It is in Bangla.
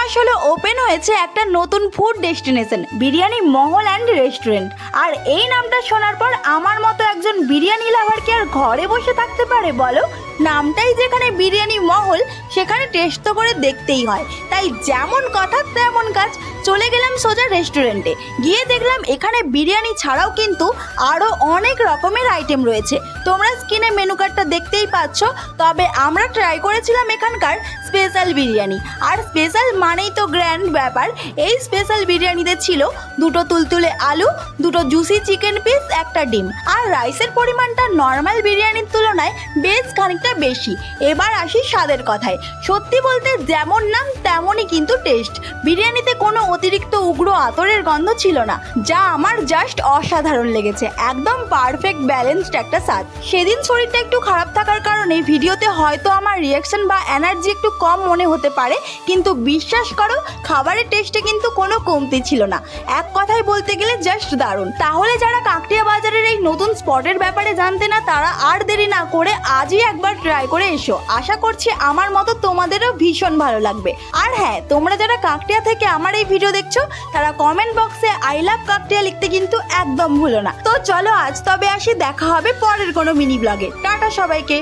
মাস হলো ওপেন হয়েছে একটা নতুন food destination biryani Mahal and restaurant. আর এই নামটা শোনার পর আমার মতো একজন বিরিয়ানি লাভার কি আর ঘরে বসে থাকতে পারে বলো? নামটাই যেখানে বিরিয়ানি মহল, সেখানে টেস্ট তো করে দেখতেই হয়। তাই যেমন কথা তেমন কাজ, চলে গেলাম সোজা রেস্টুরেন্টে। গিয়ে দেখলাম এখানে বিরিয়ানি ছাড়াও কিন্তু আরও অনেক রকমের আইটেম রয়েছে। তোমরা স্ক্রিনে মেনু কার্ডটা দেখতেই পাচ্ছ। তবে আমরা ট্রাই করেছিলাম এখানকার স্পেশাল বিরিয়ানি। আর স্পেশাল মানেই তো গ্র্যান্ড ব্যাপার। এই স্পেশাল বিরিয়ানিতে ছিল দুটো তুলতুলে আলু, দুটো জুসি চিকেন পিস, একটা ডিম। আর রাইসের পরিমাণটা নর্মাল বিরিয়ানির তুলনায় বেশ খানিকটা বেশি। এবার আসি স্বাদের কথায়। সত্যি বলতে যেমন নাম তেমনই কিন্তু টেস্ট। বিরিয়ানিতে কোনো অতিরিক্ত উগ্র আতরের গন্ধ ছিল না, যা আমার জাস্ট অসাধারণ লেগেছে। একদম পারফেক্ট ব্যালেন্সড একটা স্বাদ। সেদিন শরীরটা একটু খারাপ থাকার কারণে ভিডিওতে হয়তো আমার রিয়াকশন বা এনার্জি একটু কম মনে হতে পারে, কিন্তু বিশ্বাস করো খাবারের টেস্টে কিন্তু কোনো কমতি ছিল না। এক কথায় বলতে গেলে জাস্ট দারুণ। তাহলে যারা কাকটিয়া বাজারের এই নতুন স্পটের ব্যাপারে জানতে না, তারা আর দেরি না করে আজই একবার ট্রাই করে এসো। আশা করছি আমার মতো তোমাদেরও ভীষণ ভালো লাগবে। আর হ্যাঁ, তোমরা যারা কাকটিয়া থেকে আমার এই ভিডিও দেখছো, তারা কমেন্ট বক্সে আই লাভ কাকটিয়া লিখতে কিন্তু একদম ভুলো না। তো চলো আজ তবে আসি, দেখা হবে পরের কোনো মিনি ব্লগে। টাটা সবাইকে।